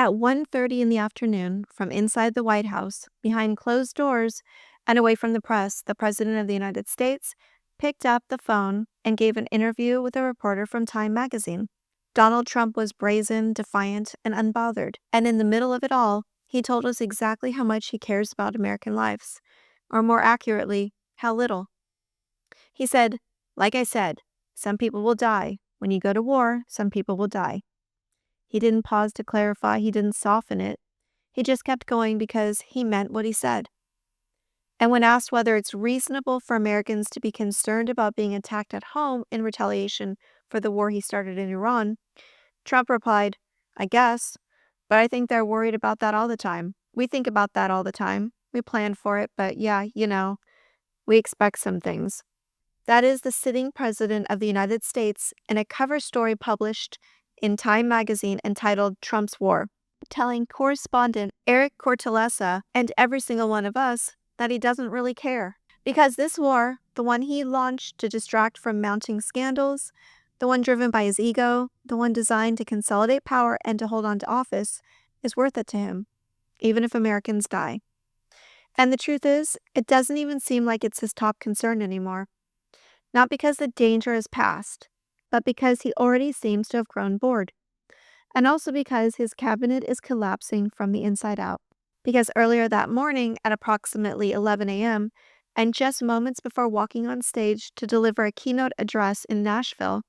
At 1:30 in the afternoon, from inside the White House, behind closed doors, and away from the press, the President of the United States picked up the phone and gave an interview with a reporter from Time magazine. Donald Trump was brazen, defiant, and unbothered, and in the middle of it all, he told us exactly how much he cares about American lives, or more accurately, how little. He said, "Like I said, some people will die. When you go to war, some people will die." He didn't pause to clarify, he didn't soften it. He just kept going because he meant what he said. And when asked whether it's reasonable for Americans to be concerned about being attacked at home in retaliation for the war he started in Iran, Trump replied, "I guess, but I think they're worried about that all the time. We think about that all the time. We plan for it, but yeah, we expect some things." That is the sitting president of the United States in a cover story published in Time magazine entitled Trump's War, telling correspondent Eric Cortellessa and every single one of us that he doesn't really care. Because this war, the one he launched to distract from mounting scandals, the one driven by his ego, the one designed to consolidate power and to hold on to office, is worth it to him, even if Americans die. And the truth is, it doesn't even seem like it's his top concern anymore. Not because the danger is past, but because he already seems to have grown bored. And also because his cabinet is collapsing from the inside out. Because earlier that morning at approximately 11 a.m., and just moments before walking on stage to deliver a keynote address in Nashville,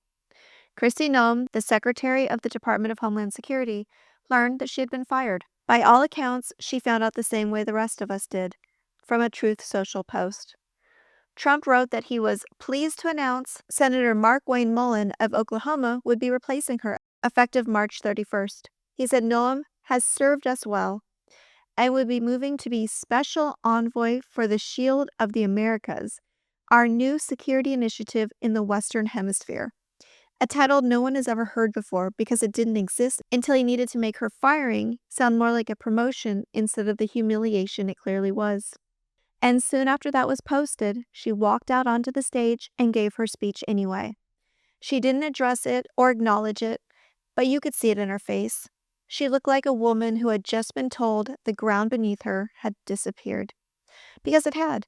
Kristi Noem, the Secretary of the Department of Homeland Security, learned that she had been fired. By all accounts, she found out the same way the rest of us did, from a Truth Social post. Trump wrote that he was pleased to announce Senator Markwayne Mullin of Oklahoma would be replacing her, effective March 31st. He said Noem has served us well and would be moving to be Special Envoy for the Shield of the Americas, our new security initiative in the Western Hemisphere. A title no one has ever heard before because it didn't exist until he needed to make her firing sound more like a promotion instead of the humiliation it clearly was. And soon after that was posted, she walked out onto the stage and gave her speech anyway. She didn't address it or acknowledge it, but you could see it in her face. She looked like a woman who had just been told the ground beneath her had disappeared. Because it had.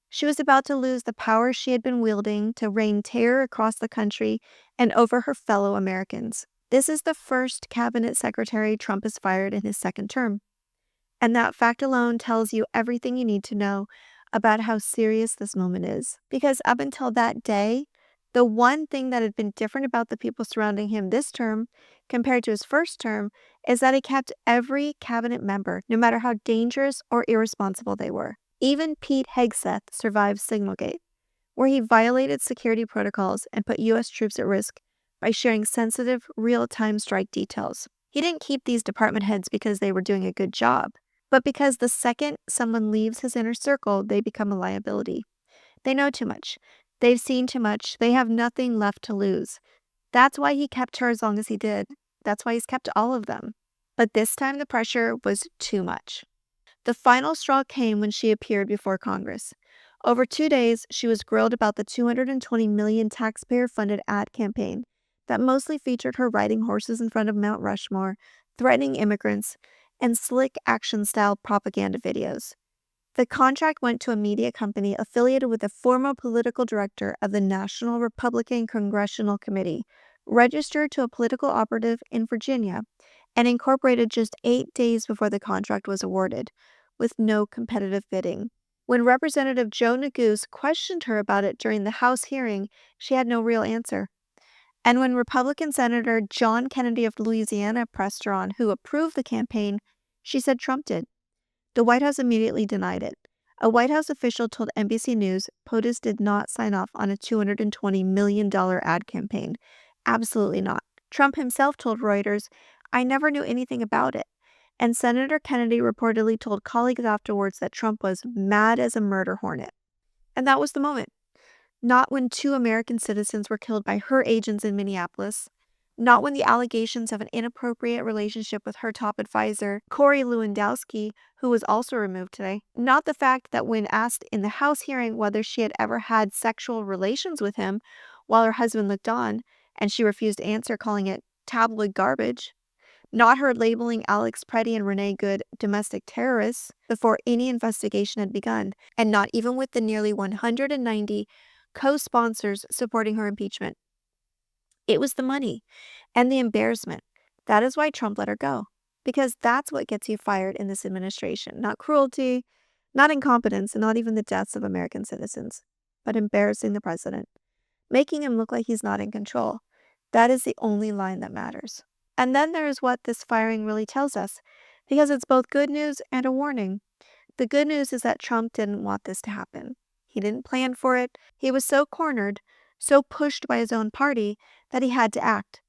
She was about to lose the power she had been wielding to rain terror across the country and over her fellow Americans. This is the first cabinet secretary Trump has fired in his second term. And that fact alone tells you everything you need to know about how serious this moment is. Because up until that day, the one thing that had been different about the people surrounding him this term compared to his first term is that he kept every cabinet member, no matter how dangerous or irresponsible they were. Even Pete Hegseth survived Signalgate, where he violated security protocols and put U.S. troops at risk by sharing sensitive, real-time strike details. He didn't keep these department heads because they were doing a good job, but because the second someone leaves his inner circle, they become a liability. They know too much. They've seen too much. They have nothing left to lose. That's why he kept her as long as he did. That's why he's kept all of them. But this time the pressure was too much. The final straw came when she appeared before Congress. Over 2 days, she was grilled about the $220 million taxpayer-funded ad campaign that mostly featured her riding horses in front of Mount Rushmore, threatening immigrants, and slick action-style propaganda videos. The contract went to a media company affiliated with the former political director of the National Republican Congressional Committee, registered to a political operative in Virginia, and incorporated just 8 days before the contract was awarded, with no competitive bidding. When Representative Joe Neguse questioned her about it during the House hearing, she had no real answer. And when Republican Senator John Kennedy of Louisiana pressed her on who approved the campaign, she said Trump did. The White House immediately denied it. A White House official told NBC News POTUS did not sign off on a $220 million ad campaign. Absolutely not. Trump himself told Reuters, "I never knew anything about it." And Senator Kennedy reportedly told colleagues afterwards that Trump was mad as a murder hornet. And that was the moment. Not when 2 American citizens were killed by her agents in Minneapolis. Not when the allegations of an inappropriate relationship with her top advisor, Corey Lewandowski, who was also removed today. Not the fact that when asked in the House hearing whether she had ever had sexual relations with him while her husband looked on, and she refused to answer, calling it tabloid garbage. not her labeling Alex Preddy and Renee Good domestic terrorists before any investigation had begun, and not even with the nearly 190 co-sponsors supporting her impeachment. It was the money and the embarrassment. That is why Trump let her go, because that's what gets you fired in this administration. Not cruelty, not incompetence, and not even the deaths of American citizens, but embarrassing the president, making him look like he's not in control. That is the only line that matters. And then there is what this firing really tells us, because it's both good news and a warning. The good news is that Trump didn't want this to happen. He didn't plan for it. He was so cornered, so pushed by his own party, that he had to act.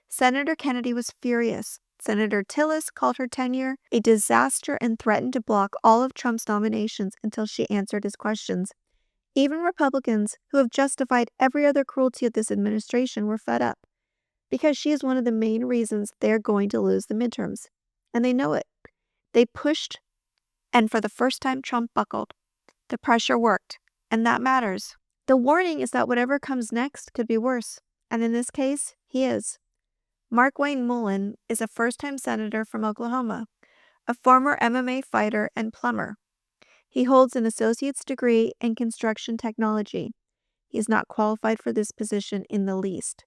Senator Kennedy was furious. Senator Tillis called her tenure a disaster and threatened to block all of Trump's nominations until she answered his questions. Even Republicans, who have justified every other cruelty of this administration, were fed up, because she is one of the main reasons they're going to lose the midterms. And they know it. They pushed, and for the first time, Trump buckled. The pressure worked, and that matters. The warning is that whatever comes next could be worse, and in this case, he is. Markwayne Mullin is a first-time senator from Oklahoma, a former MMA fighter and plumber. He holds an associate's degree in construction technology. He is not qualified for this position in the least.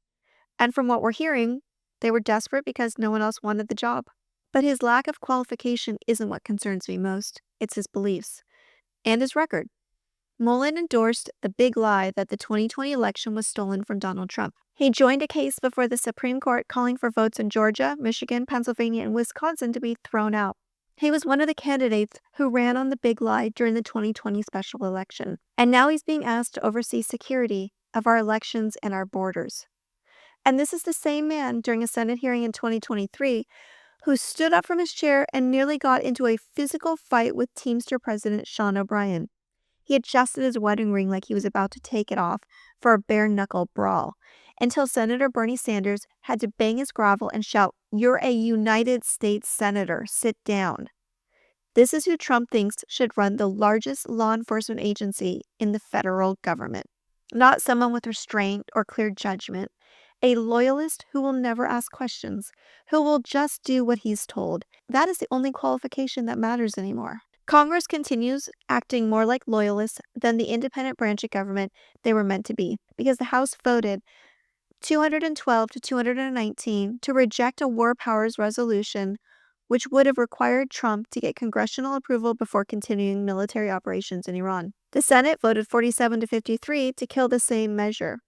And from what we're hearing, they were desperate because no one else wanted the job. But his lack of qualification isn't what concerns me most. It's his beliefs and his record. Mullin endorsed the big lie that the 2020 election was stolen from Donald Trump. He joined a case before the Supreme Court calling for votes in Georgia, Michigan, Pennsylvania, and Wisconsin to be thrown out. He was one of the candidates who ran on the big lie during the 2020 special election. And now he's being asked to oversee security of our elections and our borders. And this is the same man during a Senate hearing in 2023 who stood up from his chair and nearly got into a physical fight with Teamster President Sean O'Brien. He adjusted his wedding ring like he was about to take it off for a bare-knuckle brawl, until Senator Bernie Sanders had to bang his gavel and shout, "You're a United States Senator, sit down." This is who Trump thinks should run the largest law enforcement agency in the federal government. Not someone with restraint or clear judgment. A loyalist who will never ask questions, who will just do what he's told. That is the only qualification that matters anymore. Congress continues acting more like loyalists than the independent branch of government they were meant to be, because the House voted 212 to 219 to reject a war powers resolution, which would have required Trump to get congressional approval before continuing military operations in Iran. The Senate voted 47 to 53 to kill the same measure.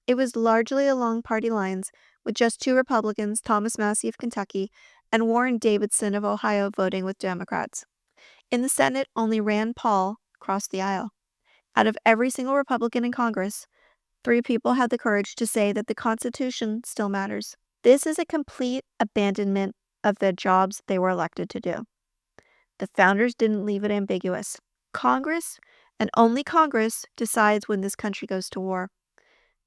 It was largely along party lines, with just two Republicans, Thomas Massie of Kentucky and Warren Davidson of Ohio, voting with Democrats. In the Senate, only Rand Paul crossed the aisle. Out of every single Republican in Congress, 3 people had the courage to say that the Constitution still matters. This is a complete abandonment of the jobs they were elected to do. The founders didn't leave it ambiguous. Congress, and only Congress, decides when this country goes to war.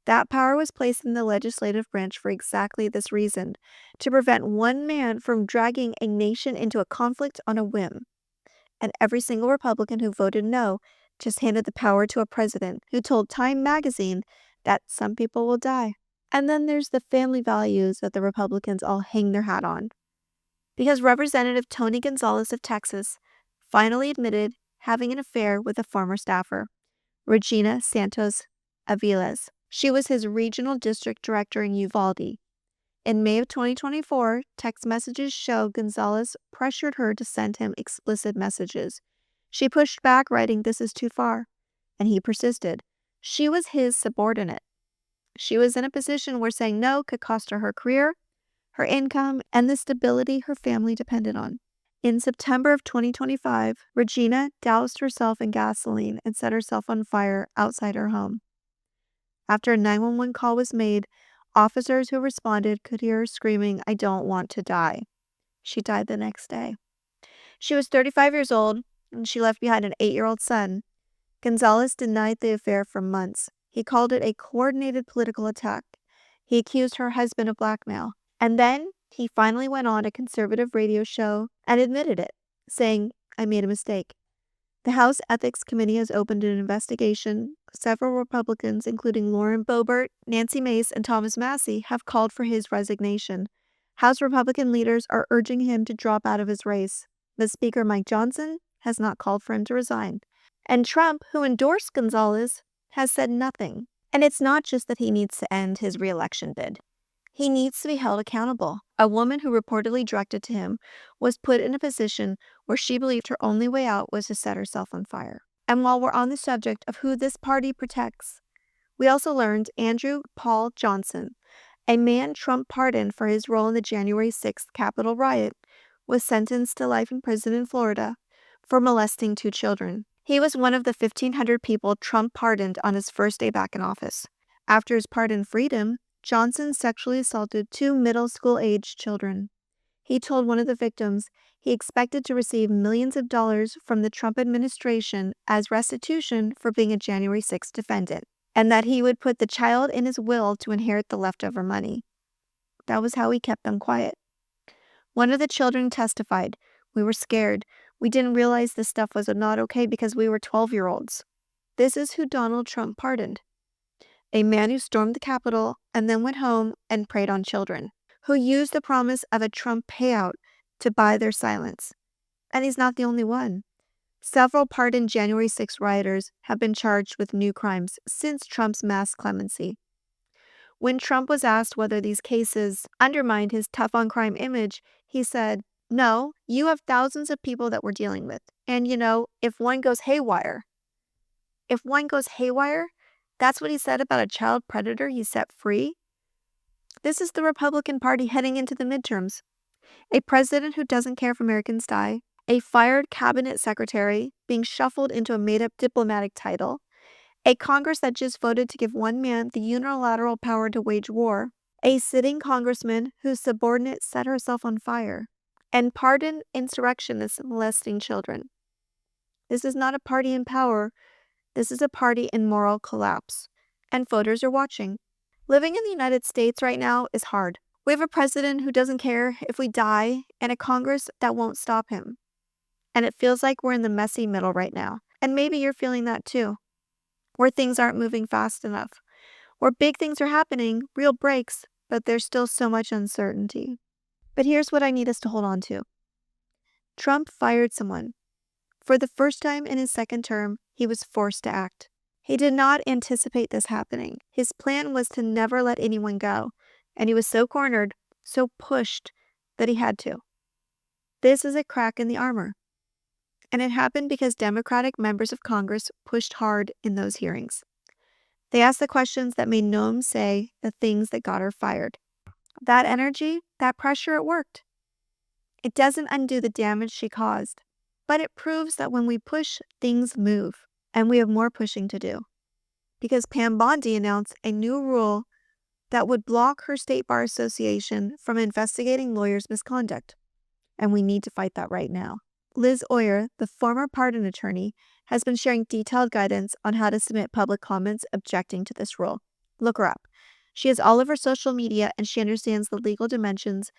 That power was placed in the legislative branch for exactly this reason, to prevent one man from dragging a nation into a conflict on a whim. And every single Republican who voted no just handed the power to a president who told Time magazine that some people will die. And then there's the family values that the Republicans all hang their hat on. Because Representative Tony Gonzalez of Texas finally admitted having an affair with a former staffer, Regina Santos Aviles. She was his regional district director in Uvalde. In May of 2024, text messages show Gonzalez pressured her to send him explicit messages. She pushed back, writing, "This is too far," and he persisted. She was his subordinate. She was in a position where saying no could cost her her career, her income, and the stability her family depended on. In September of 2025, Regina doused herself in gasoline and set herself on fire outside her home. After a 911 call was made, officers who responded could hear her screaming, "I don't want to die." She died the next day. She was 35 years old, and she left behind an 8-year-old son. Gonzalez denied the affair for months. He called it a coordinated political attack. He accused her husband of blackmail. And then he finally went on a conservative radio show and admitted it, saying, "I made a mistake." The House Ethics Committee has opened an investigation. Several Republicans, including Lauren Boebert, Nancy Mace, and Thomas Massie, have called for his resignation. House Republican leaders are urging him to drop out of his race, but Speaker Mike Johnson has not called for him to resign. And Trump, who endorsed Gonzalez, has said nothing. And it's not just that he needs to end his re-election bid. He needs to be held accountable. A woman who reportedly directed to him was put in a position where she believed her only way out was to set herself on fire. And while we're on the subject of who this party protects, we also learned Andrew Paul Johnson, a man Trump pardoned for his role in the January 6th Capitol riot, was sentenced to life in prison in Florida for molesting 2 children. He was one of the 1,500 people Trump pardoned on his first day back in office. After his pardon freed him, Johnson sexually assaulted 2 middle school-aged children. He told one of the victims he expected to receive millions of dollars from the Trump administration as restitution for being a January 6th defendant, and that he would put the child in his will to inherit the leftover money. That was how he kept them quiet. One of the children testified, "We were scared. We didn't realize this stuff was not okay because we were 12-year-olds. This is who Donald Trump pardoned. A man who stormed the Capitol and then went home and preyed on children, who used the promise of a Trump payout to buy their silence. And he's not the only one. Several pardoned January 6 rioters have been charged with new crimes since Trump's mass clemency. When Trump was asked whether these cases undermined his tough-on-crime image, he said, "No, you have thousands of people that we're dealing with. And if one goes haywire, that's what he said about a child predator he set free." This is the Republican Party heading into the midterms. A president who doesn't care if Americans die, a fired cabinet secretary being shuffled into a made-up diplomatic title, a Congress that just voted to give one man the unilateral power to wage war, a sitting congressman whose subordinate set herself on fire, and pardoned insurrectionists molesting children. This is not a party in power. This is a party in moral collapse. And voters are watching. Living in the United States right now is hard. We have a president who doesn't care if we die and a Congress that won't stop him. And it feels like we're in the messy middle right now. And maybe you're feeling that too. Where things aren't moving fast enough. Where big things are happening, real breaks, but there's still so much uncertainty. But here's what I need us to hold on to. Trump fired someone. For the first time in his second term, he was forced to act. He did not anticipate this happening. His plan was to never let anyone go, and he was so cornered, so pushed, that he had to. This is a crack in the armor. And it happened because Democratic members of Congress pushed hard in those hearings. They asked the questions that made Noem say the things that got her fired. That energy, that pressure, it worked. It doesn't undo the damage she caused, but it proves that when we push, things move, and we have more pushing to do. Because Pam Bondi announced a new rule that would block her state bar association from investigating lawyers' misconduct, and we need to fight that right now. Liz Oyer, the former pardon attorney, has been sharing detailed guidance on how to submit public comments objecting to this rule. Look her up. She has all of her social media, and she understands the legal dimensions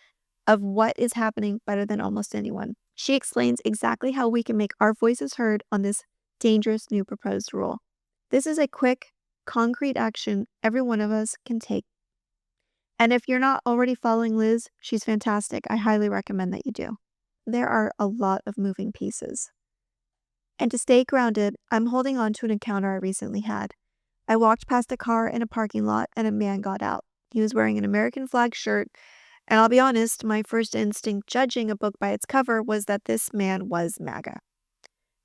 of what is happening better than almost anyone. She explains exactly how we can make our voices heard on this dangerous new proposed rule. This is a quick, concrete action every one of us can take. And if you're not already following Liz, she's fantastic. I highly recommend that you do. There are a lot of moving pieces. And to stay grounded, I'm holding on to an encounter I recently had. I walked past a car in a parking lot and a man got out. He was wearing an American flag shirt, and I'll be honest, my first instinct judging a book by its cover was that this man was MAGA.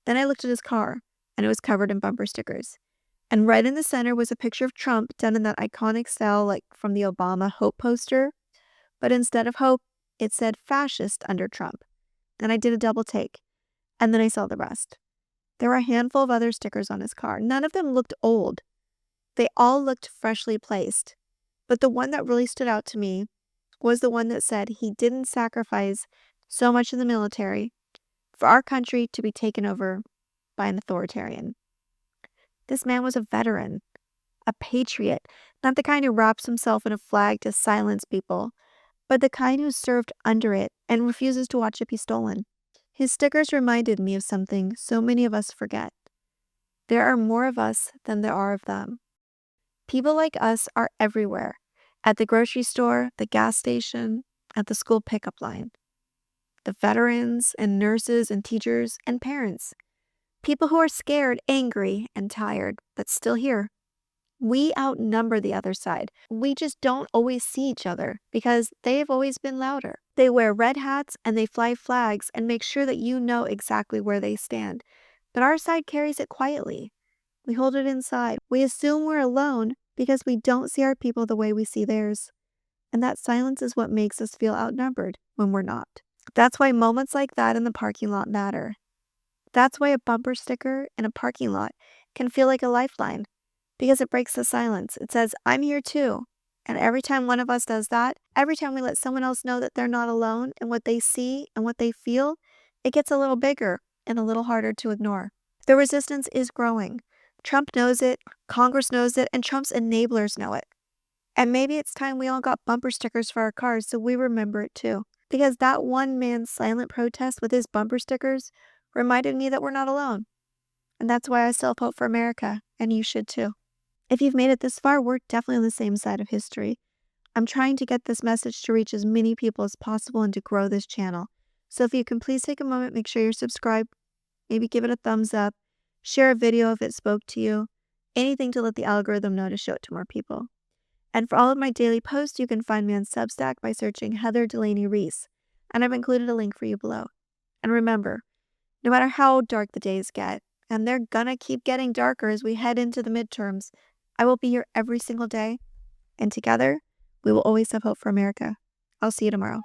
Then I looked at his car, and it was covered in bumper stickers. And right in the center was a picture of Trump done in that iconic style like from the Obama Hope poster. But instead of hope, it said fascist under Trump. And I did a double take, and then I saw the rest. There were a handful of other stickers on his car. None of them looked old. They all looked freshly placed. But the one that really stood out to me was the one that said he didn't sacrifice so much in the military for our country to be taken over by an authoritarian. This man was a veteran, a patriot, not the kind who wraps himself in a flag to silence people, but the kind who served under it and refuses to watch it be stolen. His stickers reminded me of something so many of us forget. There are more of us than there are of them. People like us are everywhere. At the grocery store, the gas station, at the school pickup line. The veterans and nurses and teachers and parents. People who are scared, angry, and tired, but still here. We outnumber the other side. We just don't always see each other because they've always been louder. They wear red hats and they fly flags and make sure that you know exactly where they stand. But our side carries it quietly. We hold it inside. We assume we're alone because we don't see our people the way we see theirs. And that silence is what makes us feel outnumbered when we're not. That's why moments like that in the parking lot matter. That's why a bumper sticker in a parking lot can feel like a lifeline. Because it breaks the silence. It says, I'm here too. And every time one of us does that, every time we let someone else know that they're not alone in what they see and what they feel, it gets a little bigger and a little harder to ignore. The resistance is growing. Trump knows it, Congress knows it, and Trump's enablers know it. And maybe it's time we all got bumper stickers for our cars so we remember it too. Because that one man's silent protest with his bumper stickers reminded me that we're not alone. And that's why I still vote for America, and you should too. If you've made it this far, we're definitely on the same side of history. I'm trying to get this message to reach as many people as possible and to grow this channel. So if you can please take a moment, make sure you're subscribed, maybe give it a thumbs up, share a video if it spoke to you, anything to let the algorithm know to show it to more people. And for all of my daily posts, you can find me on Substack by searching Heather Delaney Reese, and I've included a link for you below. And remember, no matter how dark the days get, and they're gonna keep getting darker as we head into the midterms, I will be here every single day, and together, we will always have hope for America. I'll see you tomorrow.